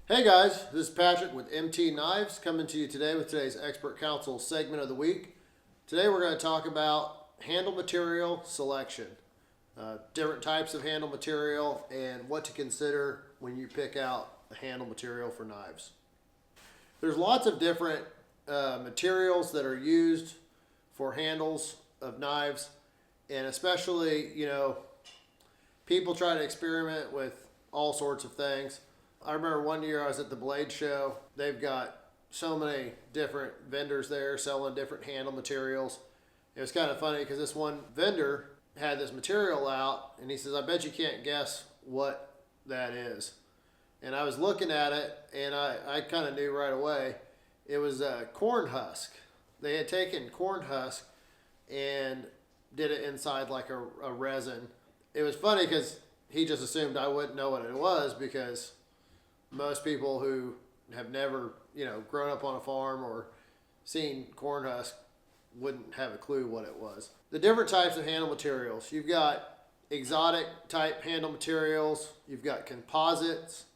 Hey guys, this is Patrick with MT Knives coming to you today with today's Expert Counsel segment of the week. Today we're going to talk about handle material selection, different types of handle material, and what to consider when you pick out a handle material for knives. There's lots of different materials that are used for handles of knives, and especially, people try to experiment with all sorts of things. I remember one year I was at the Blade Show. They've got so many different vendors there selling different handle materials. It was kind of funny because this one vendor had this material out and he says, I bet you can't guess what that is. And I was looking at it and I kind of knew right away. It was a corn husk. They had taken corn husk and did it inside like a resin. It was funny because he just assumed I wouldn't know what it was because most people who have never, grown up on a farm or seen corn husk wouldn't have a clue what it was. The different types of handle materials. You've got exotic type handle materials. You've got composites.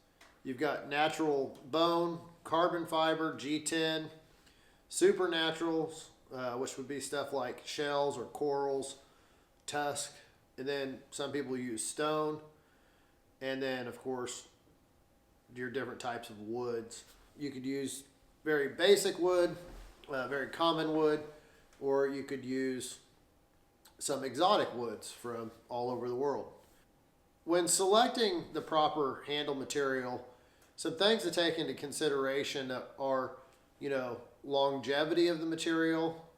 You've got natural bone, carbon fiber, G10, supernaturals, which would be stuff like shells or corals, tusk, and then some people use stone, and then of course your different types of woods. You could use very basic wood, very common wood, or you could use some exotic woods from all over the world. When selecting the proper handle material, some things to take into consideration are, longevity of the material,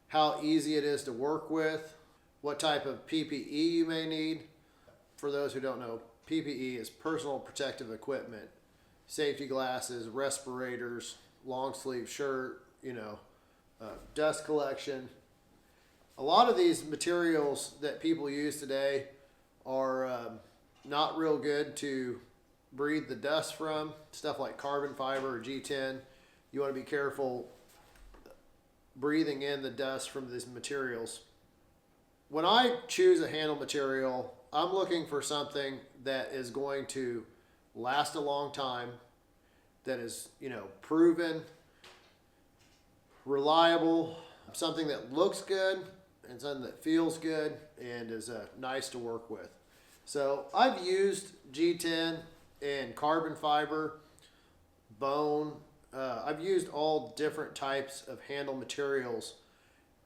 how easy it is to work with, what type of PPE you may need. For those who don't know, PPE is personal protective equipment. Safety glasses, respirators, long sleeve shirt, dust collection. A lot of these materials that people use today are not real good to breathe the dust from. Stuff like carbon fiber or G10. You want to be careful breathing in the dust from these materials. When I choose a handle material, I'm looking for something that is going to last a long time, that is, proven, reliable, something that looks good and something that feels good and is nice to work with. So I've used G10 and carbon fiber, bone. I've used all different types of handle materials,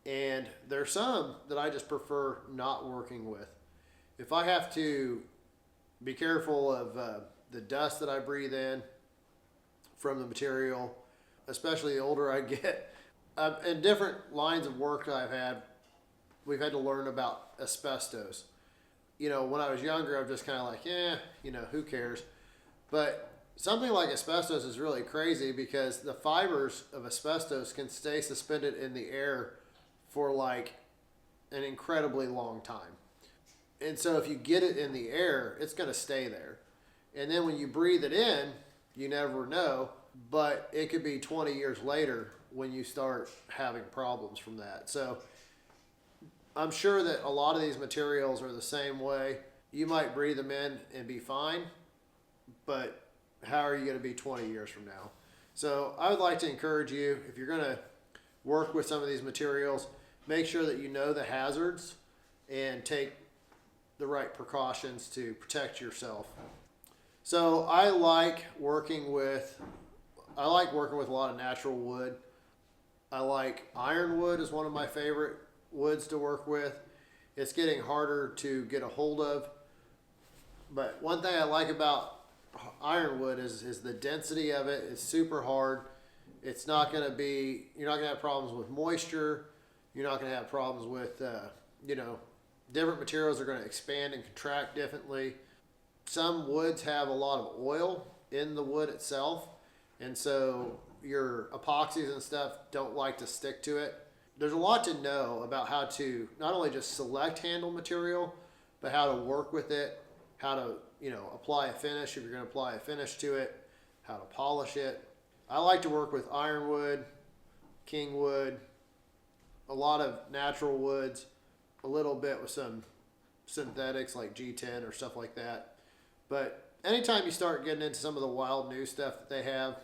and there's some that I just prefer not working with. If I have to be careful of the dust that I breathe in from the material, especially the older I get. In different lines of work that I've had, we've had to learn about asbestos. When I was younger, I was just kind of like, who cares? But something like asbestos is really crazy because the fibers of asbestos can stay suspended in the air for like an incredibly long time. And so if you get it in the air, it's going to stay there. And then when you breathe it in, you never know, but it could be 20 years later when you start having problems from that. So I'm sure that a lot of these materials are the same way. You might breathe them in and be fine, but how are you going to be 20 years from now? So I would like to encourage you, if you're going to work with some of these materials, make sure that you know the hazards and take the right precautions to protect yourself. So I like working with a lot of natural wood. I like ironwood is one of my favorite woods to work with. It's getting harder to get a hold of. But one thing I like about ironwood is the density of it. It's super hard. You're not going to have problems with moisture. You're not going to have problems with, different materials are going to expand and contract differently. Some woods have a lot of oil in the wood itself, and so your epoxies and stuff don't like to stick to it. There's a lot to know about how to not only just select handle material, but how to work with it, how to, apply a finish if you're going to apply a finish to it, how to polish it. I like to work with ironwood, kingwood, a lot of natural woods, a little bit with some synthetics like G10 or stuff like that. But anytime you start getting into some of the wild new stuff that they have,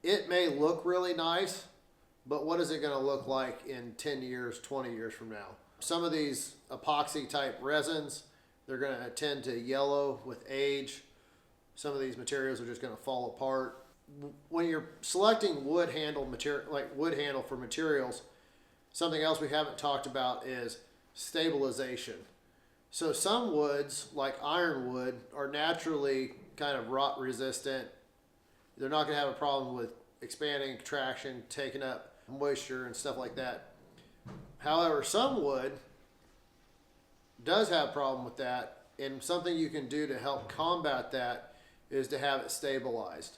it may look really nice, but what is it going to look like in 10 years, 20 years from now? Some of these epoxy type resins, they're going to tend to yellow with age. Some of these materials are just going to fall apart. When you're selecting wood handle material, like wood handle for materials, something else we haven't talked about is stabilization. So some woods, like ironwood, are naturally kind of rot resistant. They're not going to have a problem with expanding, contraction, taking up moisture and stuff like that. However, some wood does have a problem with that, and something you can do to help combat that is to have it stabilized.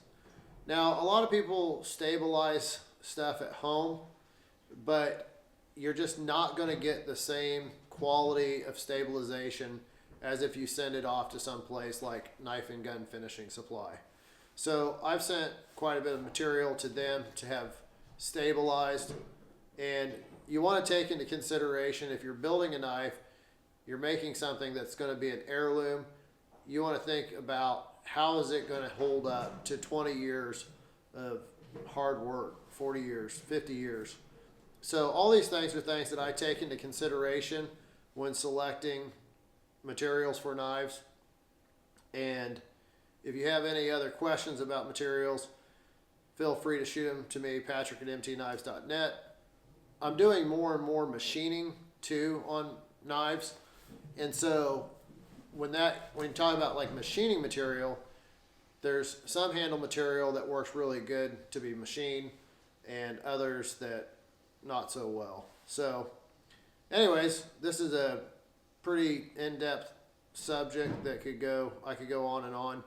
Now, a lot of people stabilize stuff at home, but you're just not going to get the same quality of stabilization as if you send it off to some place like Knife and Gun Finishing Supply. So I've sent quite a bit of material to them to have stabilized, and you want to take into consideration if you're building a knife, you're making something that's going to be an heirloom, you want to think about how is it going to hold up to 20 years of hard work, 40 years, 50 years. So all these things are things that I take into consideration when selecting materials for knives. And if you have any other questions about materials, feel free to shoot them to me, patrick@mtknives.net. I'm doing more and more machining too on knives. And so when you talk about like machining material, there's some handle material that works really good to be machined and others that not so well. So anyways, this is a pretty in-depth subject that I could go on and on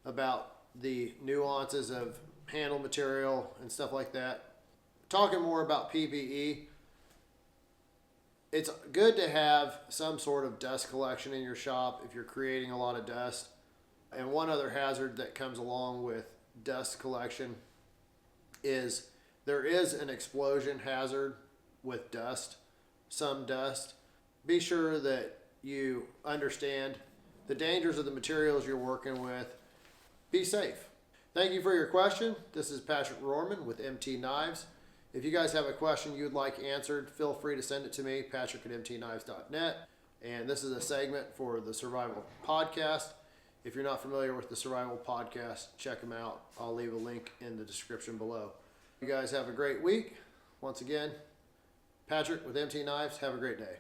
about the nuances of handle material and stuff like that. Talking more about PPE, it's good to have some sort of dust collection in your shop if you're creating a lot of dust. And one other hazard that comes along with dust collection is there is an explosion hazard with dust, some dust. Be sure that you understand the dangers of the materials you're working with. Be safe. Thank you for your question. This is Patrick Rohrman with MT Knives. If you guys have a question you'd like answered, feel free to send it to me, patrick@mtknives.net. And this is a segment for the Survival Podcast. If you're not familiar with the Survival Podcast, check them out. I'll leave a link in the description below. You guys have a great week. Once again, Patrick with MT Knives. Have a great day.